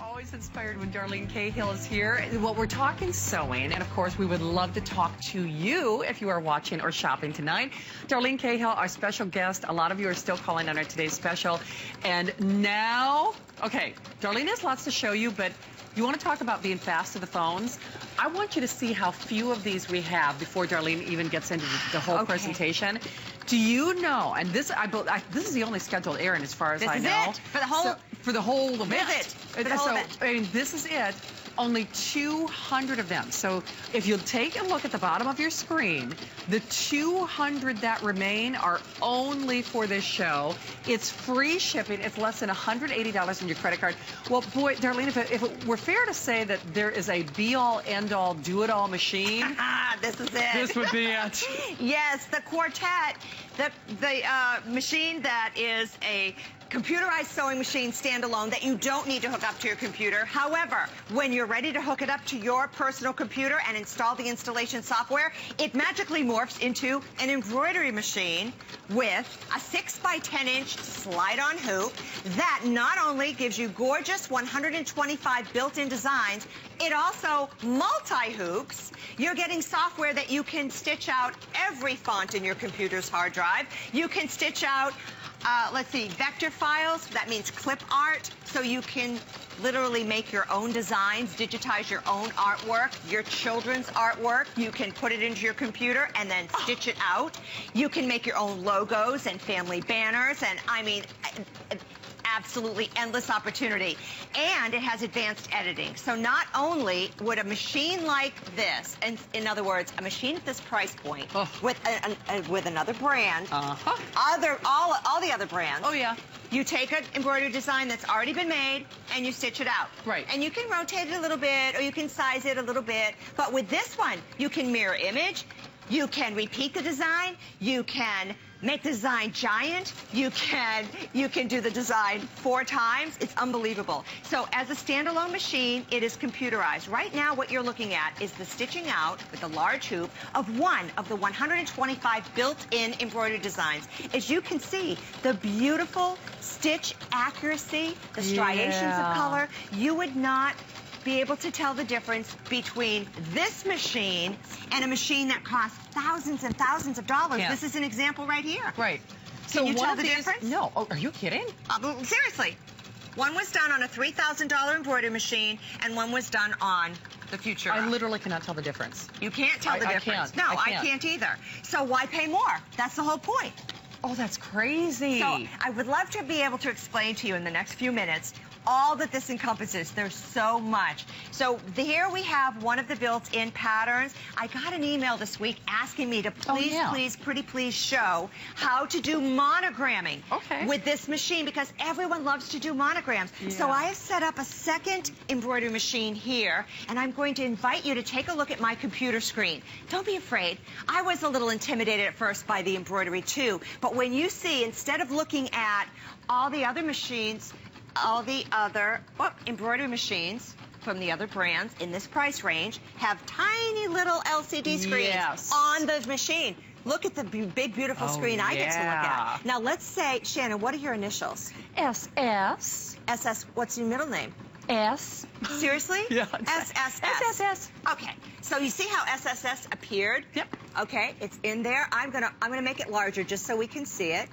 Always inspired when Darlene Cahill is here. Well, we're talking sewing, and of course, we would love to talk to you if you are watching or shopping tonight. Darlene Cahill, our special guest. A lot of you are still calling on our today's special. And now, okay, Darlene has lots to show you, but you want to talk about being fast to the phones? I want you to see how few of these we have before Darlene even gets into the whole presentation. Do you know, and this this is the only scheduled airing as far as I know. This is it for the whole for the whole event. For the whole event. I mean, this is it. Only 200 of them. So if you'll take a look at the bottom of your screen, the 200 that remain are only for this show. It's free shipping. It's less than $180 on your credit card. Well, boy, Darlene, if it were fair to say that there is a be-all, end-all, do-it-all machine, this is it. This would be it. Yes, the Quartet, the machine that is a computerized sewing machine standalone that you don't need to hook up to your computer. However, when you're ready to hook it up to your personal computer and install the installation software, it magically morphs into an embroidery machine with a 6x10-inch slide-on hoop that not only gives you gorgeous 125 built-in designs, it also multi-hoops. You're getting software that you can stitch out every font in your computer's hard drive. You can stitch out let's see, vector files. That means clip art. So you can literally make your own designs, digitize your own artwork, your children's artwork. You can put it into your computer and then stitch it out. You can make your own logos and family banners. And I mean, absolutely endless opportunity. And it has advanced editing. So not only would a machine like this, and in other words, a machine at this price point with another brand, all the other brands. Oh, yeah. You take an embroidery design that's already been made and you stitch it out. Right. And you can rotate it a little bit or you can size it a little bit. But with this one, you can mirror image. You can repeat the design. You can make the design giant. You can do the design 4 times. It's unbelievable. So as a standalone machine, it is computerized. Right now, what you're looking at is the stitching out with a large hoop of one of the 125 built-in embroidery designs. As you can see, the beautiful stitch accuracy, the striations of color, you would not be able to tell the difference between this machine and a machine that costs thousands and thousands of dollars. Yeah. This is an example right here. Right. Can you tell the difference? No. Oh, are you kidding? Seriously. One was done on a $3,000 embroidery machine, and one was done on the Future. I literally cannot tell the difference. You can't tell the difference. Can't. No, I can't either. So why pay more? That's the whole point. Oh, that's crazy. So I would love to be able to explain to you in the next few minutes all that this encompasses. There's so much. So here we have one of the built-in patterns. I got an email this week asking me to please show how to do monogramming with this machine, because everyone loves to do monograms. Yeah. So I have set up a second embroidery machine here, and I'm going to invite you to take a look at my computer screen. Don't be afraid. I was a little intimidated at first by the embroidery too, but when you see, instead of looking at all the other machines, all the other embroidery machines from the other brands in this price range have tiny little LCD screens on the machine. Look at the big, beautiful screen I get to look at. Now, let's say, Shannon, what are your initials? SS. SS, what's your middle name? S. Seriously? Yeah. SSS. SSS. Okay. So you see how SSS appeared? Yep. Okay, it's in there. I'm gonna make it larger just so we can see it.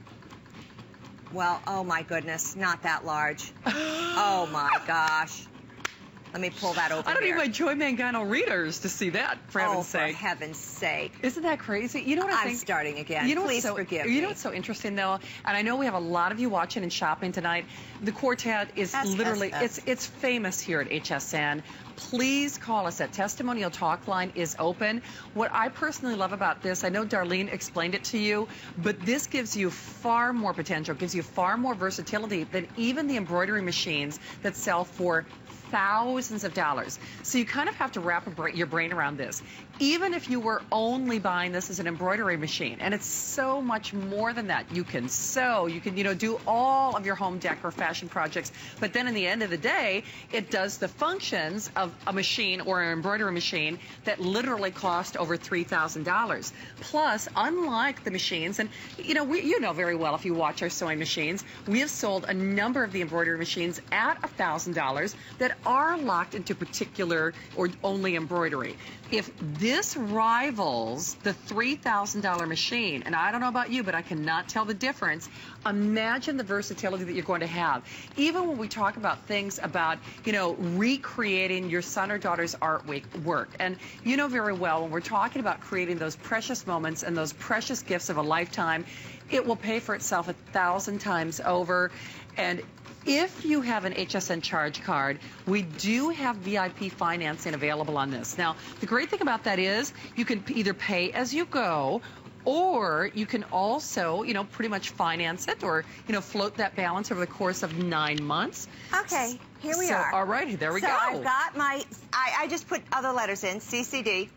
Well, oh my goodness, not that large. Oh my gosh. Let me pull that over. I don't need my Joy Mangano readers to see that, for heaven's sake. Oh, for heaven's sake. Isn't that crazy? You know what I think? I'm starting again. Please forgive me. You know what's so interesting, though? And I know we have a lot of you watching and shopping tonight. The Quartet is literally, it's famous here at HSN. Please call us. That testimonial talk line is open. What I personally love about this, I know Darlene explained it to you, but this gives you far more potential, gives you far more versatility than even the embroidery machines that sell for thousands of dollars. So you kind of have to wrap your brain around this. Even if you were only buying this as an embroidery machine, and it's so much more than that. You can sew, you can, do all of your home decor fashion projects, but then in the end of the day, it does the functions of a machine or an embroidery machine that literally cost over $3,000. Plus, unlike the machines, and you know very well if you watch our sewing machines, we have sold a number of the embroidery machines at $1,000 that are locked into particular or only embroidery. If this rivals the $3,000 machine, and I don't know about you, but I cannot tell the difference, imagine the versatility that you're going to have. Even when we talk about things about, you know, recreating your son or daughter's artwork. And you know very well, when we're talking about creating those precious moments and those precious gifts of a lifetime, it will pay for itself 1,000 times over. And if you have an HSN charge card, we do have VIP financing available on this. Now, the great thing about that is you can either pay as you go, or you can also, you know, pretty much finance it, or, you know, float that balance over the course of 9 months. Okay, here we are. All right, there we go. So I've got my, I just put other letters in, CCD.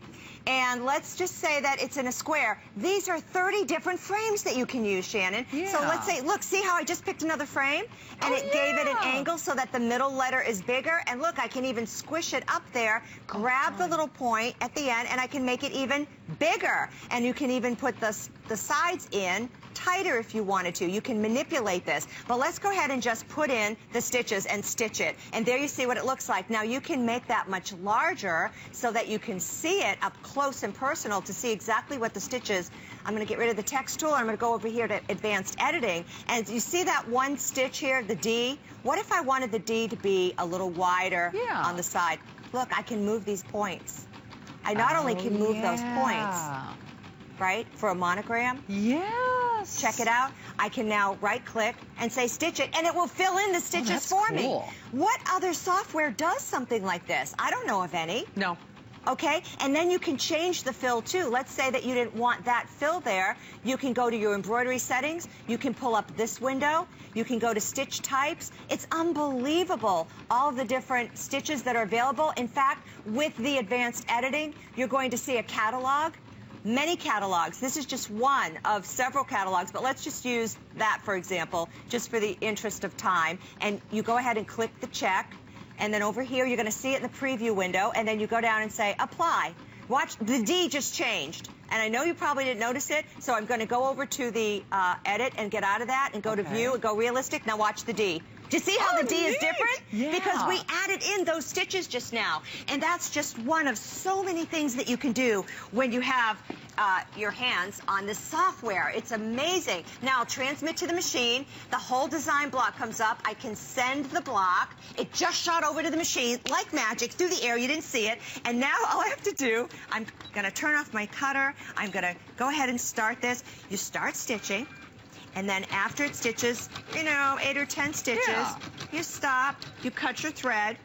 And let's just say that it's in a square. These are 30 different frames that you can use, Shannon. Yeah. So let's say, look, see how I just picked another frame? And it gave it an angle so that the middle letter is bigger. And look, I can even squish it up there, grab the little point at the end, and I can make it even bigger. And you can even put the sides in tighter if you wanted to. You can manipulate this. But let's go ahead and just put in the stitches and stitch it. And there you see what it looks like. Now you can make that much larger so that you can see it up close and personal to see exactly what the stitches. I'm going to get rid of the text tool. I'm going to go over here to advanced editing. And you see that one stitch here, the D? What if I wanted the D to be a little wider on the side? Look, I can move these points. I not only can move those points, right, for a monogram. Yes. Check it out. I can now right-click and say stitch it, and it will fill in the stitches for me. What other software does something like this? I don't know of any. No. Okay, and then you can change the fill too. Let's say that you didn't want that fill there. You can go to your embroidery settings. You can pull up this window. You can go to stitch types. It's unbelievable, all of the different stitches that are available. In fact, with the advanced editing, you're going to see a catalog. Many catalogs. This is just one of several catalogs, but let's just use that, for example, just for the interest of time. And you go ahead and click the check. And then over here, you're going to see it in the preview window, and then you go down and say, apply. Watch, the D just changed. And I know you probably didn't notice it, so I'm going to go over to the edit and get out of that and go to view and go realistic. Now watch the D. Do you see how the D is different? Yeah. Because we added in those stitches just now. And that's just one of so many things that you can do when you have your hands on this software. It's amazing. Now I'll transmit to the machine. The whole design block comes up. I can send the block. It just shot over to the machine like magic through the air. You didn't see it. And now all I have to do, I'm going to turn off my cutter. I'm going to go ahead and start this. You start stitching. And then after it stitches, you know, 8 or 10 stitches, you stop, you cut your thread,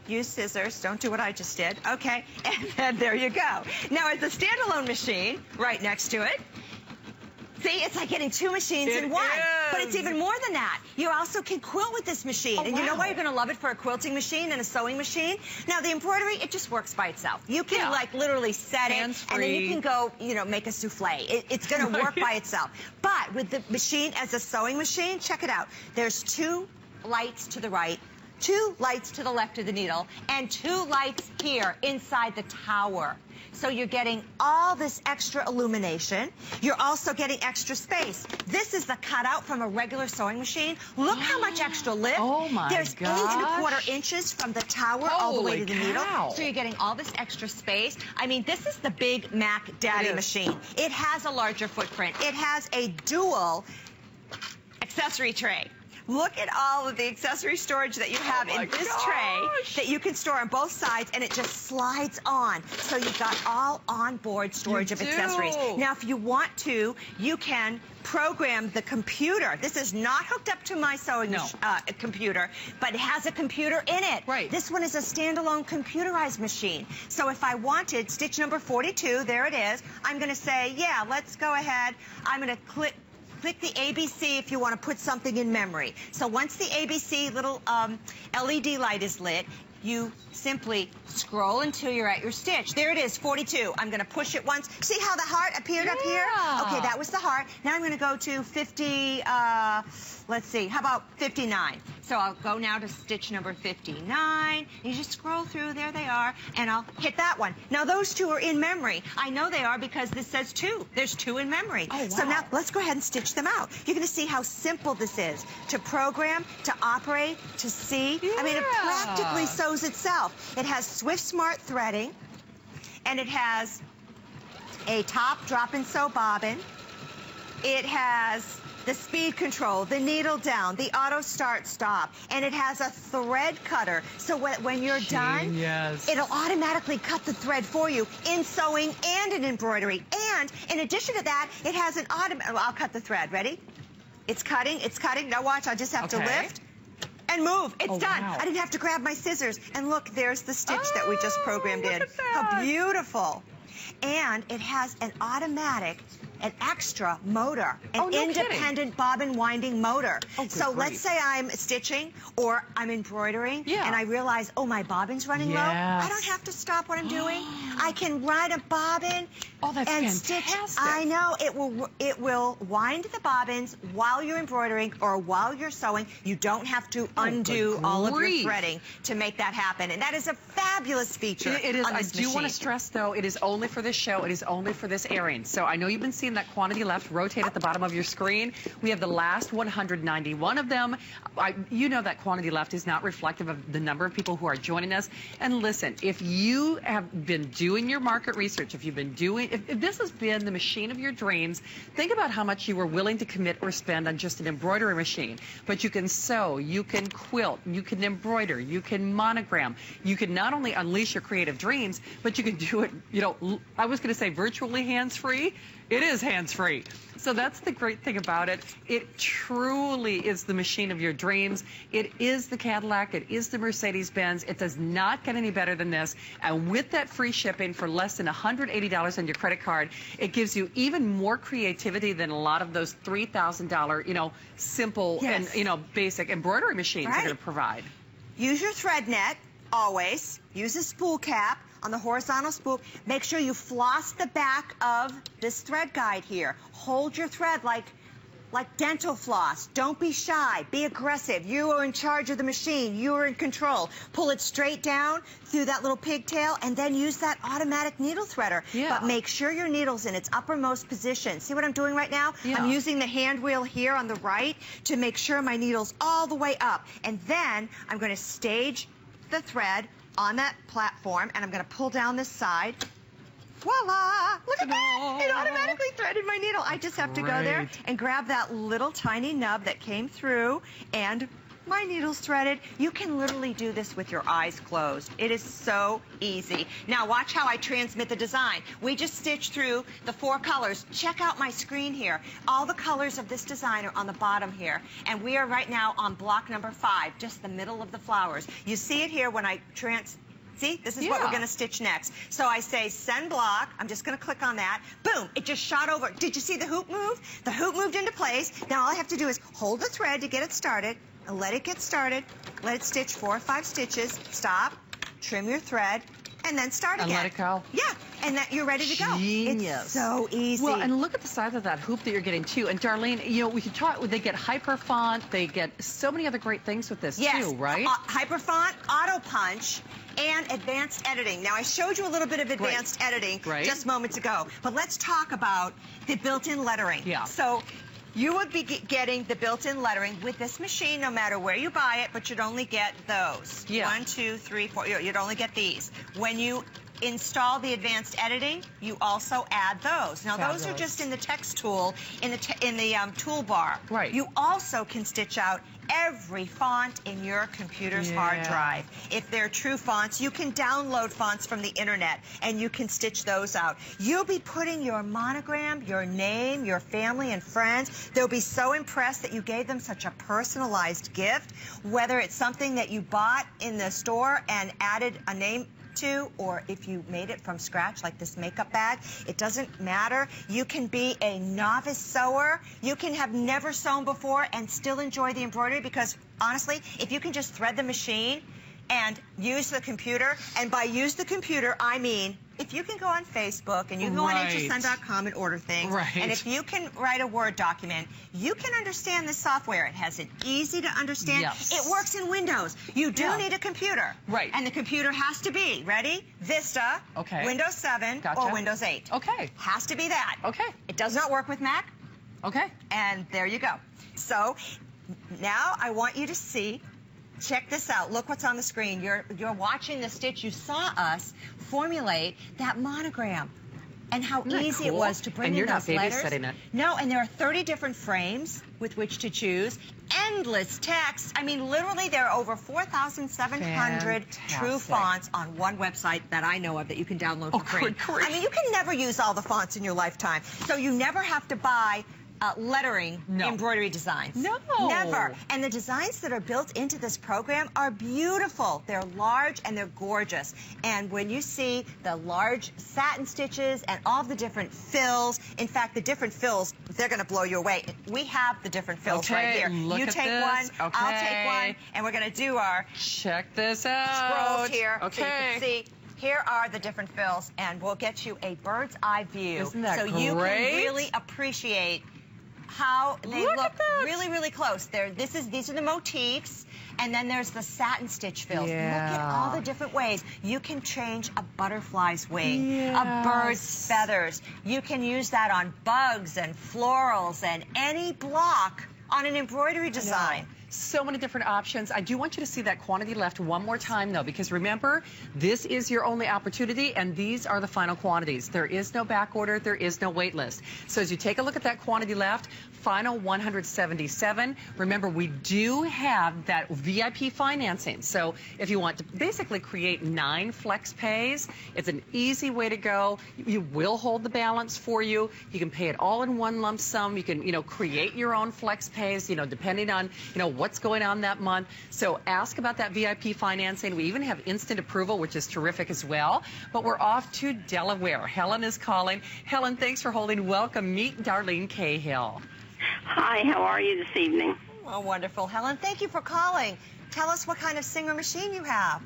use scissors, don't do what I just did, okay, and then there you go. Now, as a standalone machine, right next to it, see, it's like getting two machines in one. But it's even more than that. You also can quilt with this machine. And you know why you're going to love it for a quilting machine and a sewing machine? Now, the embroidery, it just works by itself. You can, like, literally set it, and then you can go, you know, make a souffle. It's going to work by itself. But with the machine as a sewing machine, check it out. There's 2 lights to the right, 2 lights to the left of the needle, and 2 lights here inside the tower. So you're getting all this extra illumination. You're also getting extra space. This is the cutout from a regular sewing machine. Look how much extra lift. Oh my There's gosh. 8 1/4 inches from the tower all the way to the needle. So you're getting all this extra space. I mean, this is the Big Mac Daddy machine. It has a larger footprint. It has a dual accessory tray. Look at all of the accessory storage that you have in this tray that you can store on both sides, and it just slides on. So you've got all onboard storage of accessories. Now, if you want to, you can program the computer. This is not hooked up to my sewing computer, but it has a computer in it. Right. This one is a standalone computerized machine. So if I wanted stitch number 42, there it is, I'm going to say, yeah, let's go ahead. I'm going to click the ABC if you want to put something in memory. So once the ABC little LED light is lit, you simply scroll until you're at your stitch. There it is, 42. I'm going to push it once. See how the heart appeared up here? Okay, that was the heart. Now I'm going to go to 50, let's see, how about 59? So I'll go now to stitch number 59. You just scroll through, there they are, and I'll hit that one. Now those 2 are in memory. I know they are because this says 2. There's 2 in memory. Oh, wow. So now let's go ahead and stitch them out. You're going to see how simple this is to program, to operate, to see. I mean, it practically sews sews itself. It has Swift Smart threading, and it has a top drop and sew bobbin. It has the speed control, the needle down, the auto start stop, and it has a thread cutter. So when you're done, it'll automatically cut the thread for you in sewing and in embroidery. And in addition to that, it has an automatic, I'll cut the thread, ready? It's cutting, it's cutting. Now watch, I just have to lift and move. It's done. Wow. I didn't have to grab my scissors. And look, there's the stitch that we just programmed in. How beautiful. And it has an automatic, an extra motor, an independent bobbin winding motor. So let's say I'm stitching or I'm embroidering and I realize, oh, my bobbin's running low. I don't have to stop what I'm doing. I can ride a bobbin and stitch. I know. It will wind the bobbins while you're embroidering or while you're sewing. You don't have to undo all of your threading to make that happen. And that is a fabulous feature. It is. On this machine. I do want to stress, though, it is only for this show. It is only for this airing. So I know you've been seeing that quantity left rotate at the bottom of your screen. We have the last 191 of them. You know that quantity left is not reflective of the number of people who are joining us. And listen, if you have been doing your market research, if you've been doing, if this has been the machine of your dreams, think about how much you were willing to commit or spend on just an embroidery machine. But you can sew, you can quilt, you can embroider, you can monogram. You can not only unleash your creative dreams, but you can do it, you know, I was going to say virtually hands-free. It is hands-free. So that's the great thing about it. It truly is the machine of your dreams. It is the Cadillac. It is the Mercedes-Benz. It does not get any better than this. And with that free shipping for less than $180 on your credit card, it gives you even more creativity than a lot of those $3,000, you know, simple and, you know, basic embroidery machines are going to provide. Use your thread net, always. Use a spool cap on the horizontal spool. Make sure you floss the back of this thread guide here. Hold your thread like dental floss. Don't be shy. Be aggressive. You are in charge of the machine. You are in control. Pull it straight down through that little pigtail and then use that automatic needle threader. But make sure your needle's in its uppermost position. See what I'm doing right now? I'm using the hand wheel here on the right to make sure my needle's all the way up. And then I'm going to stage the thread on that platform, and I'm going to pull down this side. Voila! Look at that! It automatically threaded my needle. I just have to go there and grab that little tiny nub that came through, and my needle's threaded. You can literally do this with your eyes closed. It is so easy. Now watch how I transmit the design. We just stitched through the 4 colors. Check out my screen here. All the colors of this design are on the bottom here. And we are right now on block number 5, just the middle of the flowers. You see it here when I See, this is what we're going to stitch next. So I say send block. I'm just going to click on that. Boom, it just shot over. Did you see the hoop move? The hoop moved into place. Now all I have to do is hold the thread to get it started. Let it get started. Let it stitch 4 or 5 stitches. Stop. Trim your thread. And then start again. And let it go. Yeah, and that you're ready to go. Genius. It's so easy. Well, and look at the size of that hoop that you're getting, too. And, Darlene, you know, we could talk, they get hyper font. They get so many other great things with this, too, right? Hyper font, auto punch, and advanced editing. Now, I showed you a little bit of advanced editing just moments ago. But let's talk about the built-in lettering. So you would be getting the built-in lettering with this machine no matter where you buy it, but you'd only get those. 1, 2, 3, 4. You'd only get these. When you install the advanced editing, you also add those. Now, those are just in the text tool, in the toolbar. You also can stitch out every font in your computer's hard drive. If they're true fonts, you can download fonts from the internet and you can stitch those out. You'll be putting your monogram, your name, your family and friends. They'll be so impressed that you gave them such a personalized gift, whether it's something that you bought in the store and added a name to, or if you made it from scratch like this makeup bag. It doesn't matter. You can be a novice sewer. You can have never sewn before and still enjoy the embroidery, because honestly, if you can just thread the machine and use the computer, and by use the computer, I mean if you can go on Facebook and you can go on hsn.com and order things, and if you can write a Word document, you can understand the software. It has it easy to understand. It works in Windows. You do need a computer. And the computer has to be, ready? Vista, Windows 7, or Windows 8. Has to be that. It does not work with Mac. And there you go. So now I want you to see check this out. Look what's on the screen. You're watching the stitch. You saw us formulate that monogram. And how easy it was to bring in those letters. And you're not babysitting it. No, and there are 30 different frames with which to choose. Endless text. I mean, literally, there are over 4,700 true fonts on one website that I know of that you can download for free. I mean, you can never use all the fonts in your lifetime. So you never have to buy lettering embroidery designs. No. Never. And the designs that are built into this program are beautiful. They're large and they're gorgeous. And when you see the large satin stitches and all the different fills, in fact, the different fills, they're going to blow you away. We have the different fills right here. You take one, I'll take one, and we're going to do our... Check this out. Scrolls here so you can see. Here are the different fills, and we'll get you a bird's eye view. Isn't that great? So you can really appreciate how they look really, really close. These are the motifs, and then there's the satin stitch fills. Look at all the different ways. You can change a butterfly's wing, a bird's feathers. You can use that on bugs and florals and any block on an embroidery design. So many different options. I do want you to see that quantity left one more time, though, because remember, this is your only opportunity, and these are the final quantities. There is no back order. There is no wait list. So as you take a look at that quantity left, final 177. Remember, we do have that VIP financing. So if you want to basically create 9 flex pays, it's an easy way to go. You will hold the balance for you. You can pay it all in one lump sum. You can, create your own flex pays, depending on, what's going on that month. So ask about that VIP financing. We even have instant approval, which is terrific as well. But we're off to Delaware. Helen is calling. Helen, thanks for holding. Welcome. Meet Darlene Cahill. Hi, how are you this evening? Oh, wonderful. Helen, thank you for calling. Tell us what kind of Singer machine you have.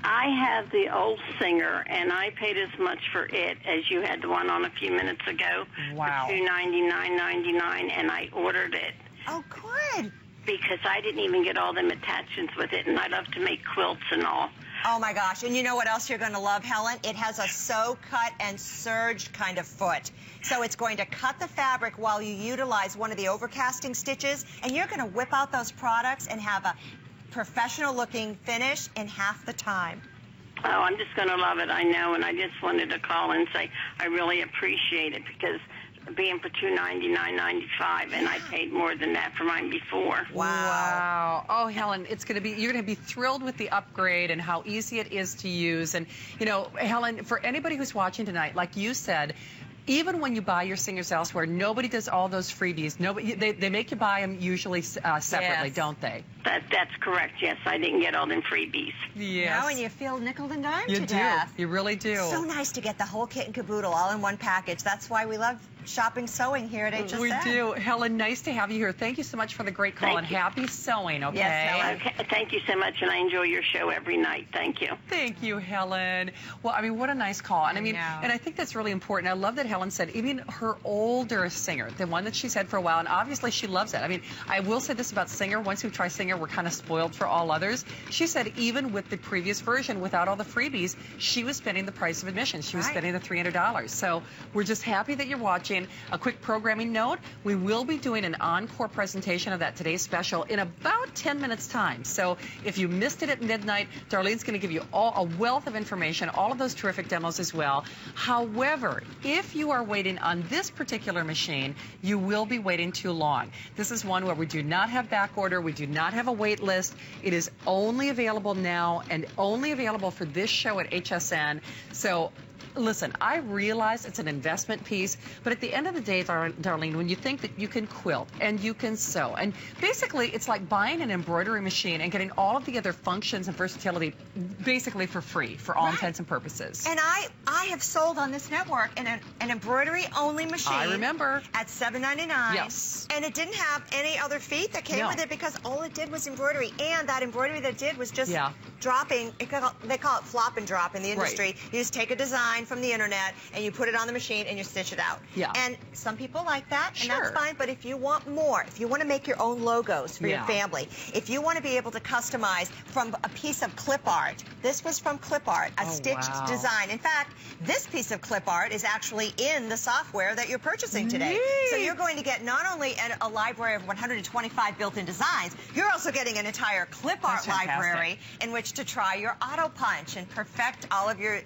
I have the old Singer, and I paid as much for it as you had the one on a few minutes ago. Wow. For $299.99, and I ordered it. Oh, good. Because I didn't even get all them attachments with it, and I love to make quilts and all. Oh, my gosh. And you know what else you're going to love, Helen? It has a sew, cut, and serged kind of foot. So it's going to cut the fabric while you utilize one of the overcasting stitches, and you're going to whip out those products and have a professional-looking finish in half the time. Oh, I'm just going to love it, I know, and I just wanted to call and say I really appreciate it because being for $299.95, and I paid more than that for mine before. Wow. Oh, Helen, you're going to be thrilled with the upgrade and how easy it is to use. And, Helen, for anybody who's watching tonight, like you said, even when you buy your Singers elsewhere, nobody does all those freebies. They make you buy them usually separately, don't they? That's correct, yes. I didn't get all them freebies. Yes. No, and you feel nickel and dime to death. You do. You really do. So nice to get the whole kit and caboodle all in one package. That's why we love shopping sewing here at HSN. We do. Helen, nice to have you here. Thank you so much for the great call, and happy sewing, okay? Yes, Helen. Okay, thank you so much, and I enjoy your show every night. Thank you. Thank you, Helen. Well, I mean, what a nice call. And and I think that's really important. I love that Helen said even her older Singer, the one that she's had for a while, and obviously she loves it. I mean, I will say this about Singer. Once we try Singer, we're kind of spoiled for all others. She said even with the previous version, without all the freebies, she was spending the price of admission. She was spending the $300. So we're just happy that you're watching. A quick programming note, we will be doing an encore presentation of that today's special in about 10 minutes time. So if you missed it at midnight, Darlene's going to give you a wealth of information, all of those terrific demos as well. However, if you are waiting on this particular machine, you will be waiting too long. This is one where we do not have back order, we do not have a wait list. It is only available now and only available for this show at HSN. So listen, I realize it's an investment piece, but at the end of the day, Darlene, when you think that you can quilt and you can sew, and basically it's like buying an embroidery machine and getting all of the other functions and versatility basically for free, for all intents and purposes. And I have sold on this network an embroidery-only machine. I remember. At $7.99. Yes. And it didn't have any other feet that came with it because all it did was embroidery. And that embroidery that it did was just dropping, they call it flop and drop in the industry. Right. You just take a design from the internet and you put it on the machine and you stitch it out. Yeah. And some people like that, and Sure. that's fine, but if you want more, if you want to make your own logos for your Yeah. family, if you want to be able to customize from a piece of clip art, this was from clip art, a stitched wow. design. In fact, this piece of clip art is actually in the software that you're purchasing today. Neat. So you're going to get not only a library of 125 built-in designs, you're also getting an entire clip art That's fantastic. library in which to try your auto punch and perfect all of your,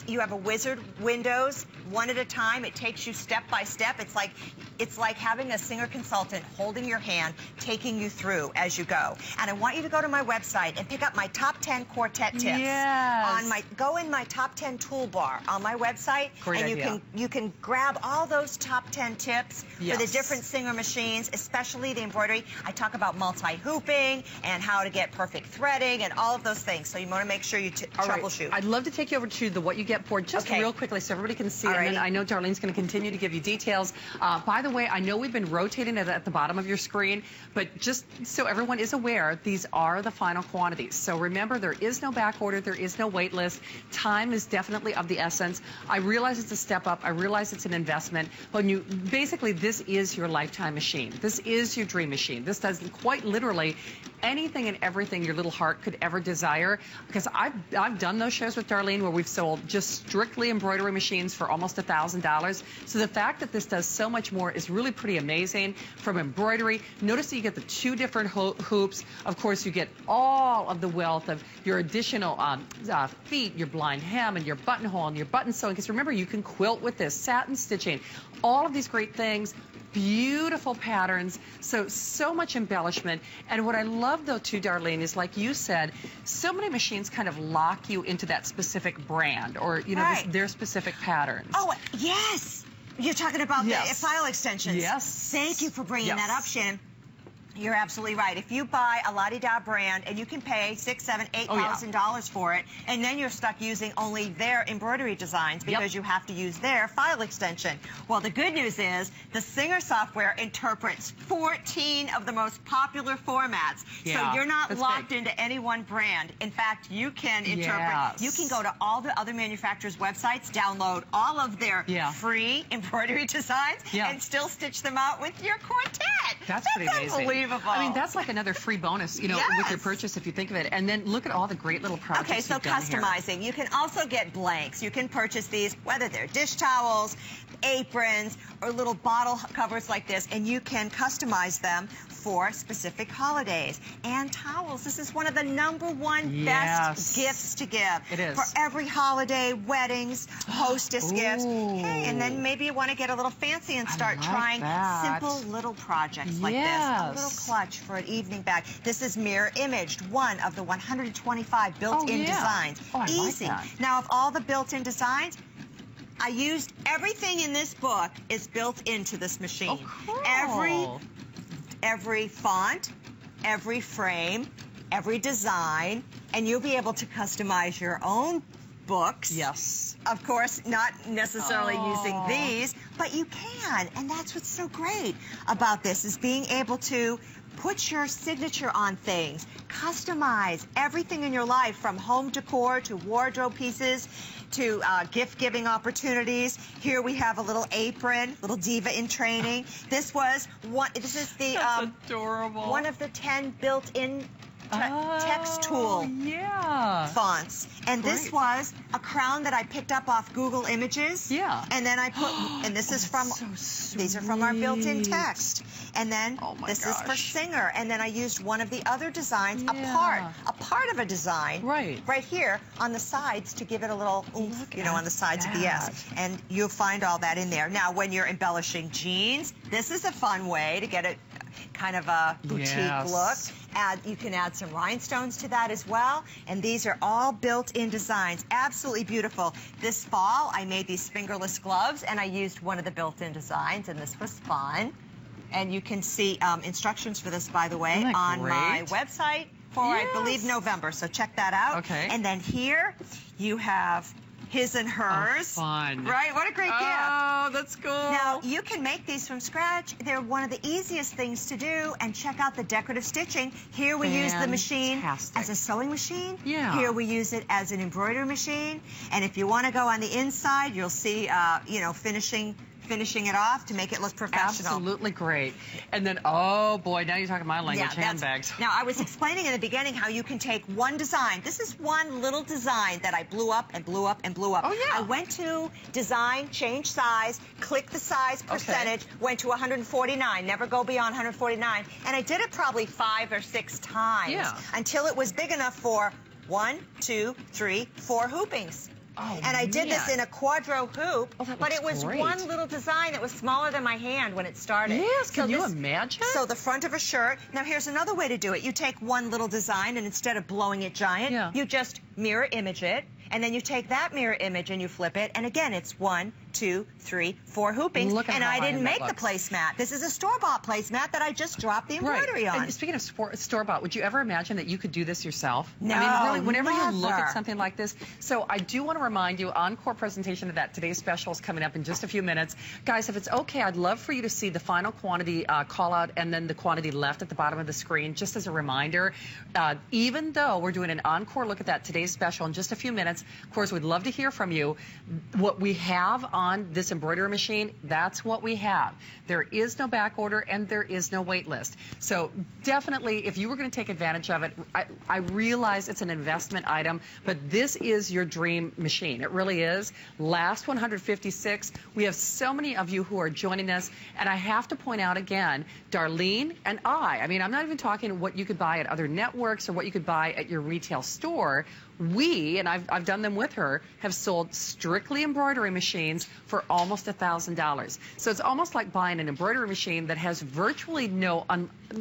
you have a wizard windows, one at a time. It takes you step by step. It's like having a singer consultant holding your hand, taking you through as you go. And I want you to go to my website and pick up my top 10 Quartet tips. Yes. Go in my top 10 toolbar on my website. Great and idea. you can grab all those top 10 tips for the Yes. different singer machines, especially the embroidery. I talk about multi-hooping and how to get perfect threading and all of those things. So you want to make sure you All right. troubleshoot. I'd love to take you over to the What You Get board just Okay. real quickly so everybody can see it. Alrighty. And then I know Darlene's going to continue to give you details. By the way, I know we've been rotating it at the bottom of your screen, but just so everyone is aware, these are the final quantities. So remember, there is no back order. There is no wait list. Time is definitely of the essence. I realize it's a step up. I realize it's an investment. But basically, this is your lifetime machine. This is your dream machine. This does quite literally anything and everything your little heart could ever desire. Because I've done those shows with Darlene where we've sold just strictly embroidery machines for almost $1,000. So the fact that this does so much more is really pretty amazing. From embroidery, notice that you get the 2 different hoops. Of course, you get all of the wealth of your additional feet, your blind hem, and your buttonhole, and your button sewing. Because remember, you can quilt with this, satin stitching, all of these great things. Beautiful patterns, so much embellishment. And what I love, though, too, Darlene, is like you said, so many machines kind of lock you into that specific brand or, Right. their specific patterns. Oh, yes. You're talking about Yes. the file extensions. Yes. Thank you for bringing Yes. that up, Shannon. You're absolutely right. If you buy a La-Di-Da brand and you can pay $6,000, $7,000, $8,000 for it, and then you're stuck using only their embroidery designs because you have to use their file extension. Well, the good news is the Singer software interprets 14 of the most popular formats. Yeah, So you're not that's locked big. into any one brand. In fact, you can interpret. Yes. You can go to all the other manufacturers' websites, download all of their free embroidery designs, and still stitch them out with your Quartet. That's pretty amazing. Unbelievable. I mean, that's like another free bonus, with your purchase if you think of it. And then look at all the great little projects Okay, so you've done here. customizing. You can also get blanks. You can purchase these, whether they're dish towels, aprons, or little bottle covers like this, and you can customize them for specific holidays. And towels. This is one of the #1 best gifts to give. It is. For every holiday, weddings, hostess gifts. Ooh. Hey, and then maybe you want to get a little fancy and start like trying that. simple little projects like this. A little clutch for an evening bag. This is mirror imaged, one of the 125 built-in designs. Oh, I Easy. like that. Now, of all the built-in designs, I used everything in this book is built into this machine. Oh, cool. Every font, every frame, every design, and you'll be able to customize your own books. Yes. Of course, not necessarily using these, but you can. And that's what's so great about this, is being able to put your signature on things, customize everything in your life, from home decor to wardrobe pieces to gift-giving opportunities. Here we have a little apron, little diva in training. This is the That's adorable. one of the 10 built-in text tool fonts. And this was a crown that I picked up off Google Images. Yeah. And then I put, and this is from, these are from our built-in text. And then this is for Singer. And then I used one of the other designs, a part of a design, right here on the sides to give it a little oomph, on the sides of the S. And you'll find all that in there. Now, when you're embellishing jeans, this is a fun way to get it kind of a boutique look. You can add some rhinestones to that as well. And these are all built-in designs. Absolutely beautiful. This fall, I made these fingerless gloves, and I used one of the built-in designs, and this was fun. And you can see instructions for this, by the way, on my website for, I believe, November. So check that out. Okay. And then here you have his and hers. Oh, fun. Right? What a great gift. Oh, that's cool. Now, you can make these from scratch. They're one of the easiest things to do. And check out the decorative stitching. Here we use the machine as a sewing machine. Yeah. Here we use it as an embroidery machine. And if you want to go on the inside, you'll see, you know, finishing it off to make it look professional. Absolutely great. And then, oh boy, now you're talking my language, handbags. Now, I was explaining in the beginning how you can take one design. This is one little design that I blew up and blew up and blew up. Oh, yeah. I went to design, change size, click the size percentage, went to 149, never go beyond 149. And I did it probably 5 or 6 times until it was big enough for 1, 2, 3, 4 hoopings. Oh, and I did this in a quadro hoop, but it was one little design that was smaller than my hand when it started. Yes, can you imagine? So the front of a shirt. Now here's another way to do it. You take one little design and instead of blowing it giant, you just mirror image it, and then you take that mirror image and you flip it, and again it's 1, 2, 3, 4 hoopings. Look at and how I didn't make looks. the placemat. This is a store-bought placemat that I just dropped the embroidery on. And speaking of store-bought, would you ever imagine that you could do this yourself? No, I mean, really, whenever never. you look at something like this. So I do want to remind you, encore presentation of that. Today's special is coming up in just a few minutes. Guys, if it's okay, I'd love for you to see the final quantity call out and then the quantity left at the bottom of the screen, just as a reminder. Even though we're doing an encore look at that today's special in just a few minutes, of course, we'd love to hear from you. What we have on this embroidery machine, that's what we have. There is no back order and there is no wait list. So definitely, if you were going to take advantage of it, I realize it's an investment item, but this is your dream machine. It really is. Last 156. We have so many of you who are joining us, and I have to point out again, Darlene and I mean, I'm not even talking what you could buy at other networks or what you could buy at your retail store. We, and I've done them with her, have sold strictly embroidery machines for almost $1,000. So it's almost like buying an embroidery machine that has virtually no,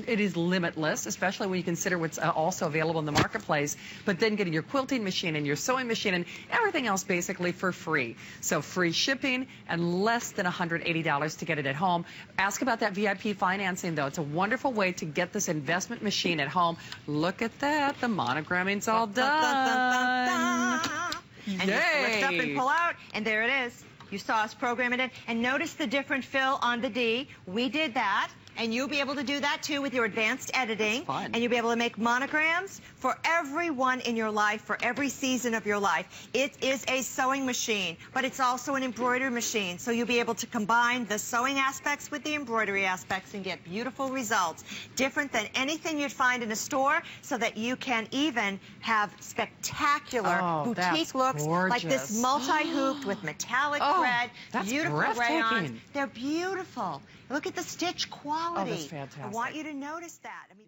it is limitless, especially when you consider what's also available in the marketplace, but then getting your quilting machine and your sewing machine and everything else basically for free. So free shipping and less than $180 to get it at home. Ask about that VIP financing, though. It's a wonderful way to get this investment machine at home. Look at that. The monogramming's all done. And you lift up and pull out, and there it is. You saw us program it in. And notice the different fill on the D. We did that. And you'll be able to do that, too, with your advanced editing. That's fun. And you'll be able to make monograms for everyone in your life, for every season of your life. It is a sewing machine, but it's also an embroidery machine. So you'll be able to combine the sewing aspects with the embroidery aspects and get beautiful results, different than anything you'd find in a store, so that you can even have spectacular boutique looks like this multi-hooped with metallic thread, beautiful rayons. They're beautiful. Look at the stitch quality. Oh, that's fantastic. I want you to notice that. I mean,